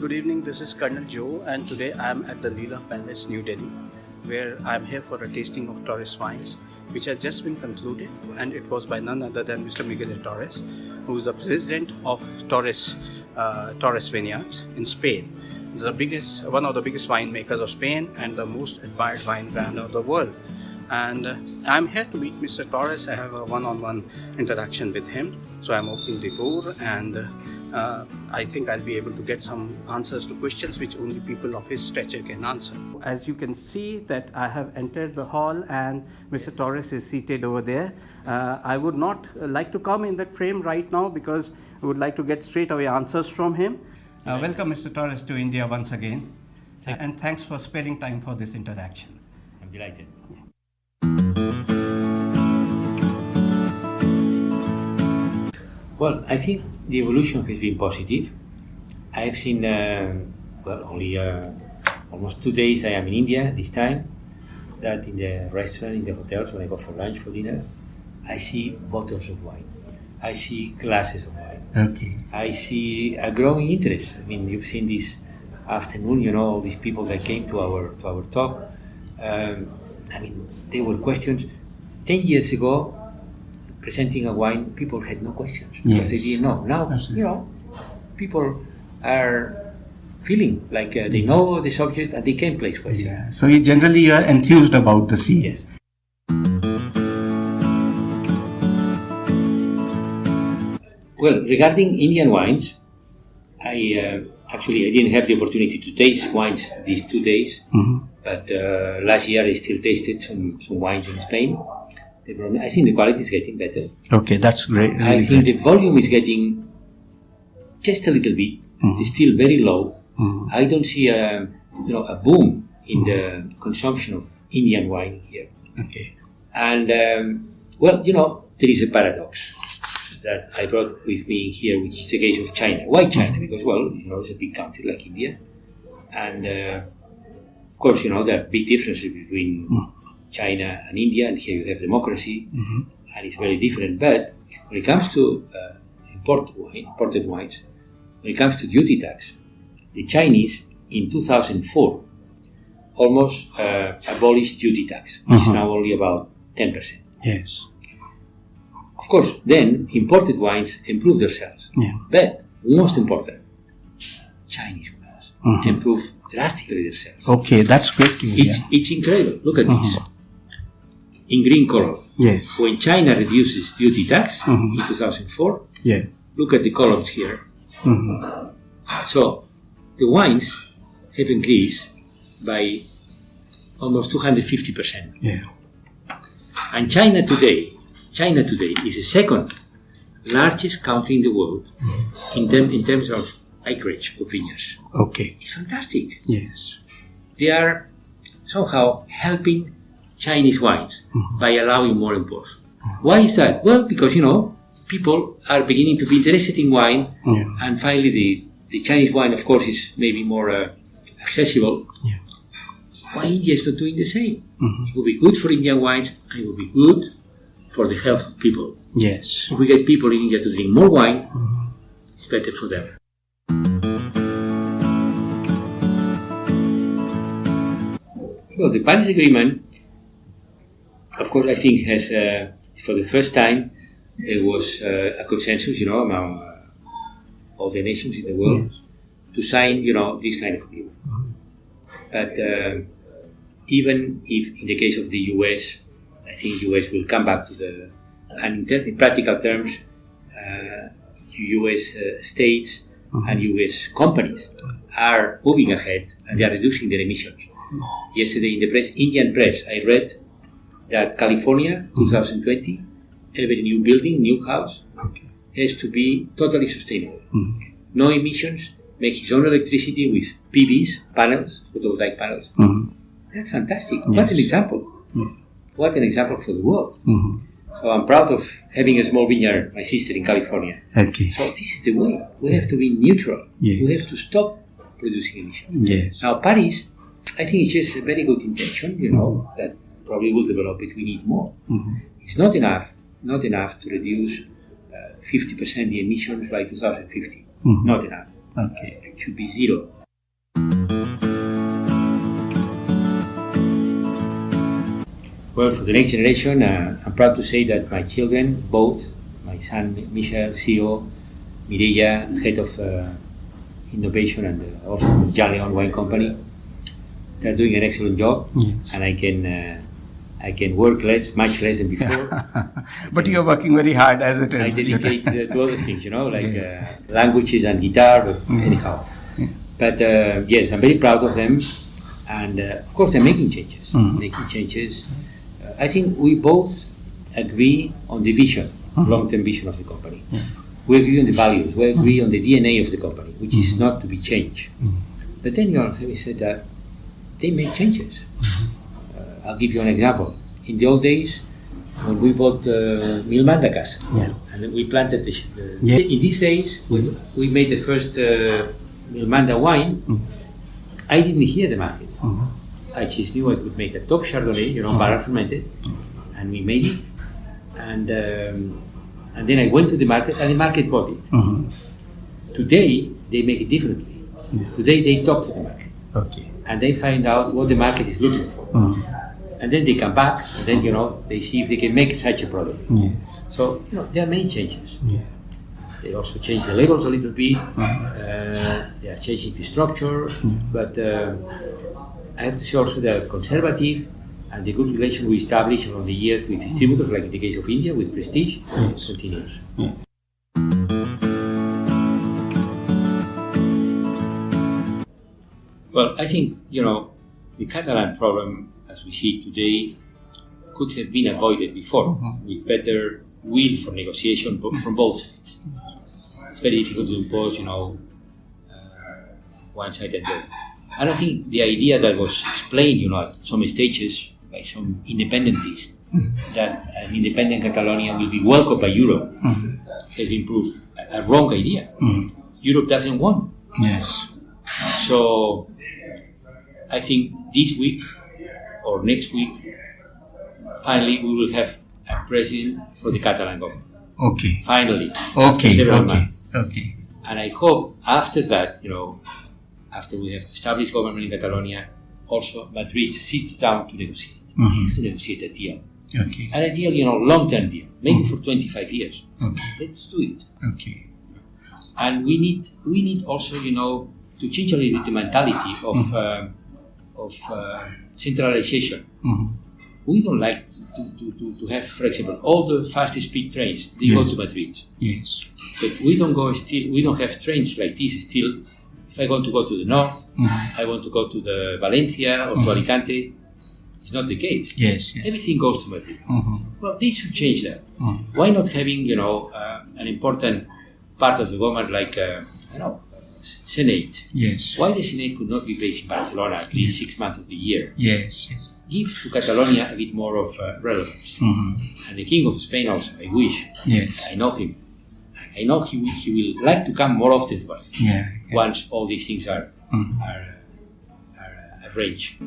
good evening. This is Colonel Joe, and today I am at the Leela Palace, New Delhi, where I am here for a tasting of Torres wines, which has just been concluded, and it was by none other than Mr. Miguel de Torres, who is the president of Torres Vineyards in Spain. One of the biggest winemakers of Spain and the most admired wine brand of the world. And I'm here to meet Mr. Torres. I have a one-on-one interaction with him. So I'm opening the door, and I think I'll be able to get some answers to questions which only people of his stature can answer. As you can see that I have entered the hall and Mr. Torres is seated over there. I would not like to come in that frame right now because I would like to get straight away answers from him. Welcome, Mr. Torres, to India once again. And thanks for sparing time for this interaction. I'm delighted. Well, I think the evolution has been positive. I've seen, only almost 2 days I am in India this time, that in the restaurant, in the hotels, when I go for lunch, for dinner, I see bottles of wine. I see glasses of wine. Okay. I see a growing interest. I mean, you've seen this afternoon, all these people that came to our talk. There were questions. 10 years ago, presenting a wine, people had no questions because they didn't know. Now, absolutely, people are feeling like they know the subject and they can place questions. Yeah. So generally you are enthused about the scene. Yes. Well, regarding Indian wines, I didn't have the opportunity to taste wines these 2 days, but last year I still tasted some wines in Spain. I think the quality is getting better. Okay, that's great. Really I think the volume is getting just a little bit. It's still very low. I don't see a boom in the consumption of Indian wine here. Okay. And there is a paradox that I brought with me here, which is the case of China. Why China? Because it's a big country like India, and of course there are big differences between China and India, and here you have democracy, and it's very different. But when it comes to imported wines, when it comes to duty tax, the Chinese in 2004 almost abolished duty tax, which is now only about 10%. Yes. Of course, then imported wines improve themselves. Yeah. But most important, Chinese wines improve drastically themselves. Okay, that's great to hear. It's incredible. Look at this. In green color. Yes. When China reduces duty tax in 2004, look at the columns here. So the wines have increased by almost 250%. Yeah. And China today is the second largest country in the world in terms of acreage of vineyards. Okay. It's fantastic. Yes. They are somehow helping Chinese wines by allowing more imports. Why is that? Well, because people are beginning to be interested in wine, and finally the Chinese wine, of course, is maybe more accessible. Yeah. Why India is not doing the same? It will be good for Indian wines, and it will be good for the health of people. Yes. If we get people in India to drink more wine, it's better for them. Well, the Paris Agreement, of course, I think has, for the first time, there was a consensus, among all the nations in the world to sign, this kind of agreement. But even if, in the case of the US, I think the US will come back to and in practical terms, US states and US companies are moving ahead and they are reducing their emissions. Yesterday in the Indian press, I read that California, 2020, every new building, new house, has to be totally sustainable. No emissions, make his own electricity with PVs, panels, photovoltaic panels. That's fantastic. Yes. What an example. What an example for the world. So I'm proud of having a small vineyard, my sister, in California. Okay. So this is the way. We have to be neutral. Yes. We have to stop producing emissions. Yes. Now Paris, I think it's just a very good intention, that probably will develop if we need more. It's not enough to reduce 50% the emissions by 2050. Not enough. Okay. It should be zero. Well, for the next generation, I'm proud to say that my children, both my son Michel, CEO, Mireia, head of innovation, and also from Jaleon Wine Company, they're doing an excellent job, and I can work much less than before. But you're working very hard as it is. I dedicate to other things, like languages and guitar, but anyhow. But yes, I'm very proud of them, and of course they're making changes. I think we both agree on the vision, long-term vision of the company. We agree on the values. We agree on the DNA of the company, which is not to be changed. But then, having said that, they make changes. I'll give you an example. In the old days, when we bought Milmanda Casa, and then we planted in these days, when we made the first Milmanda wine, I didn't hear the market. I just knew I could make a top Chardonnay, barrel fermented, and we made it. And then I went to the market, and the market bought it. Today, they make it differently. Today, they talk to the market. And they find out what the market is looking for. And then they come back, and then, they see if they can make such a product. So, there are many changes. They also change the labels a little bit. They are changing the structure. But I have to say also they are conservative, and the good relation we established over the years with distributors, like in the case of India, with Prestige, continues. Well, I think, the Catalan problem, as we see it today, could have been avoided before with better will for negotiation from both sides. It's very difficult to impose, one side and the other. And I think the idea that was explained, at some stages by some independentists, that an independent Catalonia will be welcomed by Europe, has been proved a wrong idea. Europe doesn't want. So I think this week or next week, finally we will have a president for the Catalan government. Finally. After several months. And I hope after that, after we have established government in Catalonia, also Madrid sits down to negotiate. To negotiate a deal. And a deal, long-term deal, maybe for 25 years. Let's do it. And we need also, to change a little bit the mentality of centralization. We don't like to have, for example, all the fastest speed trains. They go to Madrid. But we don't have trains like this still. If I want to go to the north, I want to go to the Valencia or to Alicante. It's not the case. Everything goes to Madrid. Well, they should change that. Why not having, an important part of the government like, Senate? Why the Senate could not be based in Barcelona at least 6 months of the year? Give to Catalonia a bit more of relevance. And the King of Spain also, I wish. I know him. I know he will like to come more often to Barcelona once all these things are arranged.